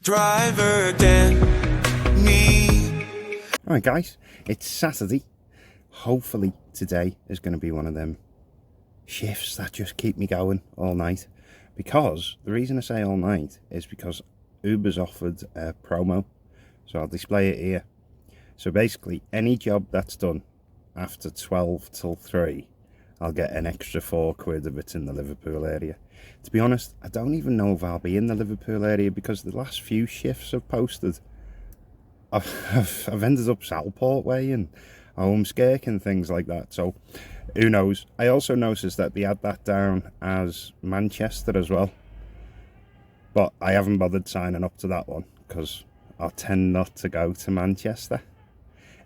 Driver than me. Alright guys, it's Saturday. Hopefully today is going to be one of them shifts that just keep me going all night. Because, the reason I say all night is because Uber's offered a promo. So I'll display it here. So basically, any job that's done after 12 till 3, I'll get an extra £4 if it's in the Liverpool area. To be honest, I don't even know if I'll be in the Liverpool area because the last few shifts I've posted, I've ended up Southport way and Holmskirk and things like that. So who knows? I also noticed that they had that down as Manchester as well. But I haven't bothered signing up to that one because I tend not to go to Manchester.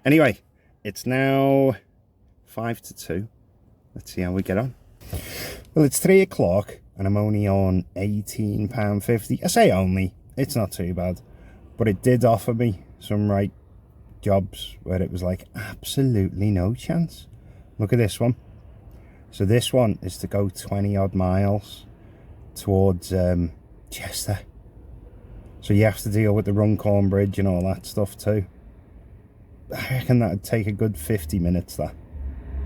Anyway, it's now 5 to 2. Let's see how we get on. Well, it's 3 o'clock and I'm only on £18.50. I say only, it's not too bad. But it did offer me some right jobs where it was like absolutely no chance. Look at this one. So this one is to go 20 odd miles towards Chester. So you have to deal with the Runcorn Bridge and all that stuff too. I reckon that'd take a good 50 minutes that.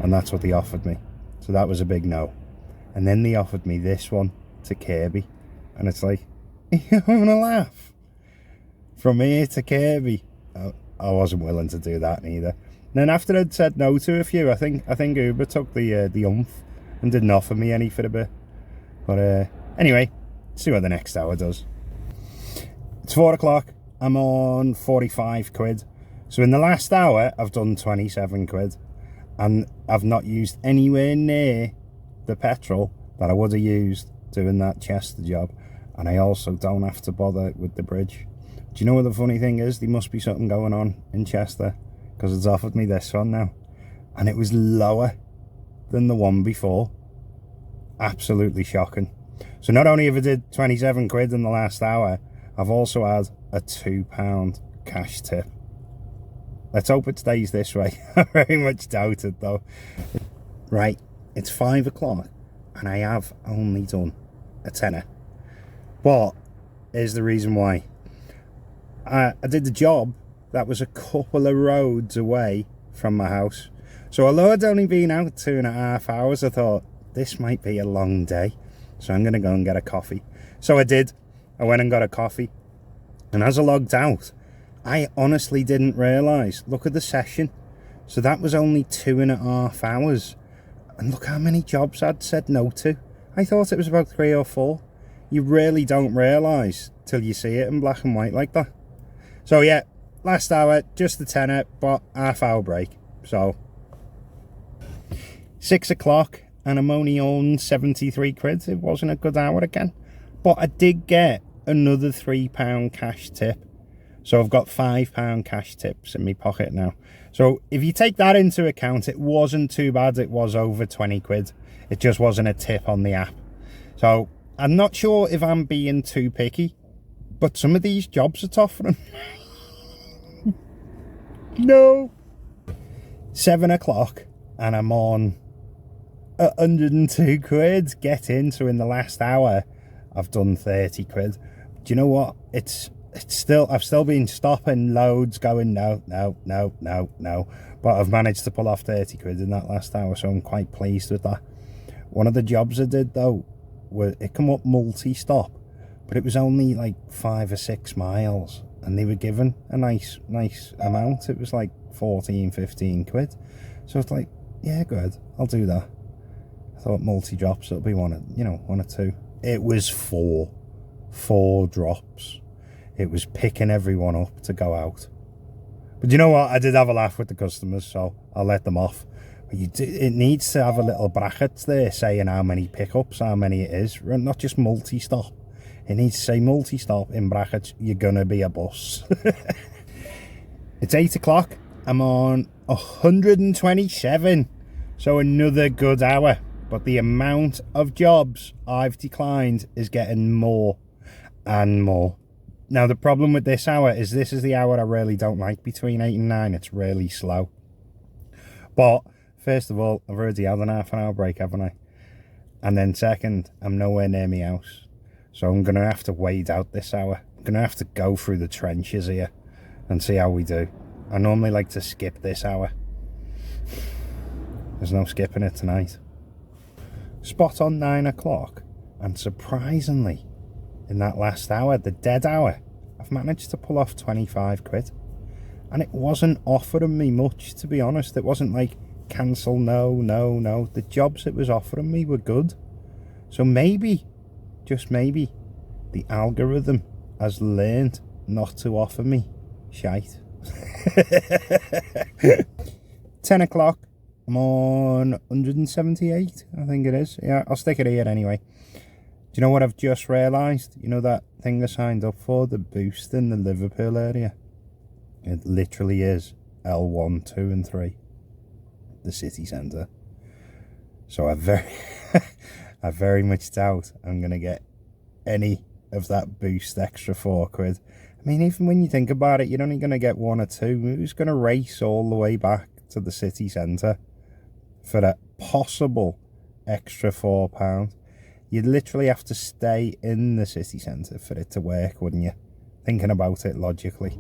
And that's what they offered me. So that was a big no. And then they offered me this one to Kirby. And it's like, you're having a laugh. From here to Kirby. I wasn't willing to do that neither. And then after I'd said no to a few, I think Uber took the oomph and didn't offer me any for a bit. But anyway, see what the next hour does. It's 4 o'clock. I'm on £45. So in the last hour, I've done £27. And I've not used anywhere near the petrol that I would have used doing that Chester job. And I also don't have to bother with the bridge. Do you know what the funny thing is? There must be something going on in Chester because it's offered me this one now. And it was lower than the one before. Absolutely shocking. So not only have I did £27 in the last hour, I've also had a £2 cash tip. Let's hope it stays this way. I very much doubt it though. Right, it's 5 o'clock and I have only done a tenner. But here's the reason why. I did the job that was a couple of roads away from my house. So although I'd only been out 2.5 hours, I thought this might be a long day. So I'm going to go and get a coffee. So I did. I went and got a coffee. And as I logged out, I honestly didn't realise. Look at the session. So that was only 2.5 hours. And look how many jobs I'd said no to. I thought it was about 3 or 4. You really don't realise till you see it in black and white like that. So yeah, last hour, just a tenner, but half-hour break. So 6 o'clock and I'm only on £73. It wasn't a good hour again. But I did get another £3 cash tip. So I've got £5 cash tips in my pocket now. So if you take that into account, it wasn't too bad. It was over £20. It just wasn't a tip on the app. So I'm not sure if I'm being too picky, but some of these jobs are offering. No. 7 o'clock and I'm on £102. Get in. So in the last hour, I've done £30. Do you know what? I've still been stopping loads going no. But I've managed to pull off £30 in that last hour, so I'm quite pleased with that. One of the jobs I did though, it come up multi-stop, but it was only like 5 or 6 miles and they were given a nice amount. It was like 14-15 quid. So it's like, yeah, good, I'll do that. I thought multi-drops, it'll be one or two. It was 4 drops. It was picking everyone up to go out. But you know what? I did have a laugh with the customers, so I'll let them off. But it needs to have a little brackets there saying how many pickups, how many it is. Not just multi-stop. It needs to say multi-stop in brackets. You're going to be a bus. It's 8 o'clock. I'm on 127. So another good hour. But the amount of jobs I've declined is getting more and more. Now, the problem with this hour is this is the hour I really don't like between 8 and 9. It's really slow. But, first of all, I've already had an half-an-hour break, haven't I? And then second, I'm nowhere near my house. So I'm going to have to wait out this hour. going to have to go through the trenches here and see how we do. I normally like to skip this hour. There's no skipping it tonight. Spot on 9 o'clock, and surprisingly, in that last hour, the dead hour, I've managed to pull off 25 quid. And it wasn't offering me much, to be honest. It wasn't like, cancel, no. The jobs it was offering me were good. So maybe, just maybe, the algorithm has learned not to offer me shite. 10 o'clock, I'm on 178, I think it is. Yeah, I'll stick it here anyway. Do you know what I've just realised? You know that thing I signed up for, the boost in the Liverpool area? It literally is L1, 2 and 3, the city centre. So I very much doubt I'm going to get any of that boost extra 4 quid. I mean, even when you think about it, you're only going to get 1 or 2. Who's going to race all the way back to the city centre for a possible extra £4? You'd literally have to stay in the city centre for it to work, wouldn't you? Thinking about it logically.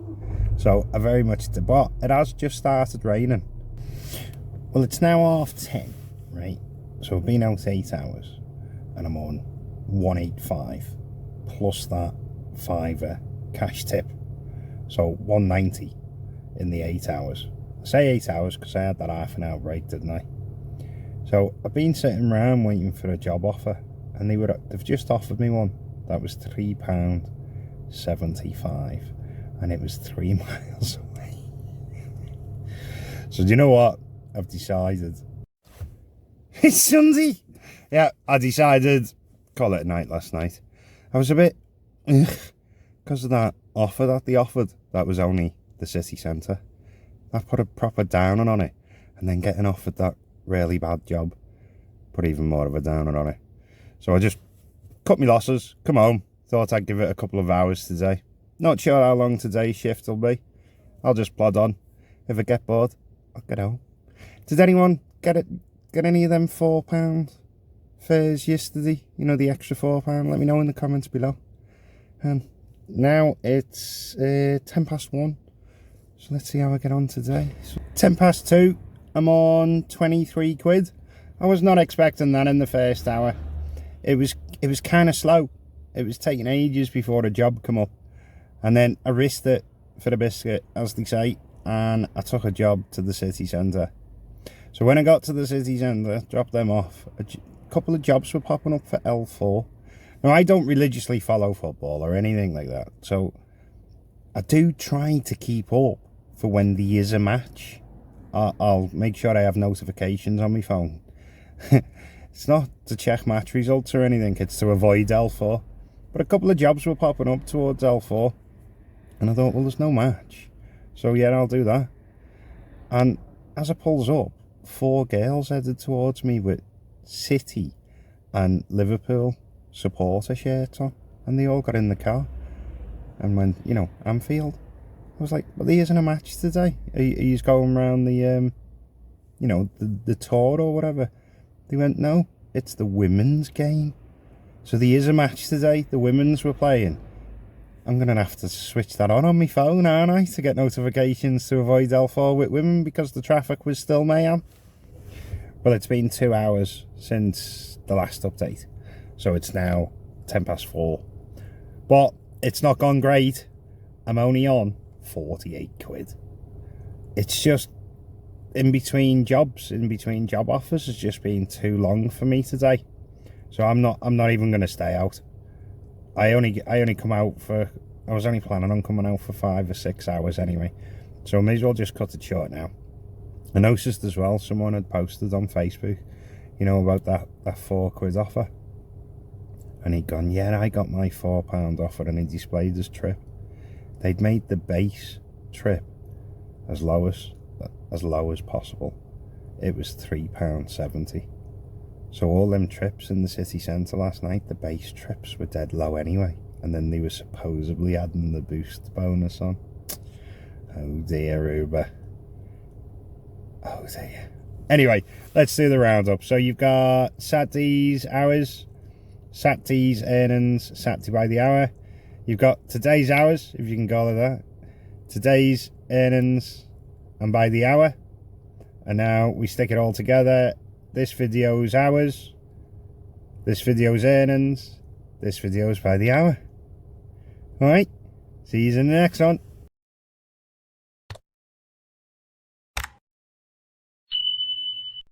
So I very much do, but it has just started raining. Well, it's now 10:30, right? So I've been out 8 hours and I'm on 185 plus that £5 cash tip. So 190 in the 8 hours. I say 8 hours because I had that half an hour break, didn't I? So I've been sitting around waiting for a job offer, and they've just offered me one that was £3.75, and it was 3 miles away. So do you know what I've decided? It's Sunday. Yeah, I decided, call it a night last night. I was a bit because of that offer that they offered. That was only the city centre. I put a proper downer on it, and then getting offered that really bad job put even more of a downer on it. So I just cut my losses, come home, thought I'd give it a couple of hours today. Not sure how long today's shift will be. I'll just plod on. If I get bored, I'll get home. Did anyone get any of them £4 fares yesterday? You know, the extra £4? Let me know in the comments below. Now it's 1:10. So let's see how I get on today. So 2:10, I'm on 23 quid. I was not expecting that in the first hour. It was kind of slow. It was taking ages before a job come up. And then I risked it for the biscuit, as they say, and I took a job to the city centre. So when I got to the city centre, dropped them off, a couple of jobs were popping up for L4. Now, I don't religiously follow football or anything like that, so I do try to keep up for when there is a match. I'll make sure I have notifications on my phone. It's not to check match results or anything, it's to avoid L4. But a couple of jobs were popping up towards L4, and I thought, well, there's no match, so yeah, I'll do that. And as I pulls up, 4 girls headed towards me with City and Liverpool supporter shirts on, and they all got in the car and went, you know, Anfield. I was like, well, there isn't a match today. Are you going around the, you know, the tour or whatever? They went, no, it's the women's game. So there is a match today. The women's were playing. I'm going to have to switch that on my phone, aren't I, to get notifications to avoid L4 with women because the traffic was still mayhem. Well, it's been 2 hours since the last update. So it's now 4:10. But it's not gone great. I'm only on 48 quid. It's just in between job offers has just been too long for me today. So I'm not even going to stay out. I only come out for, I was only planning on coming out for 5 or 6 hours anyway. So I may as well just cut it short now. I noticed as well, someone had posted on Facebook, you know, about that 4 quid offer. And he'd gone, yeah, I got my £4 offer, and he displayed his trip. They'd made the base trip as low as possible. It was £3.70. So all them trips in the city centre last night, the base trips were dead low anyway. And then they were supposedly adding the boost bonus on. Oh dear, Uber. Oh dear. Anyway, let's do the roundup. So you've got Saturday's hours, Saturday's earnings, Saturday by the hour. You've got today's hours, if you can call it that, today's earnings, and by the hour. And now we stick it all together. This video's hours, this video's earnings, this video's by the hour. Alright, see you in the next one.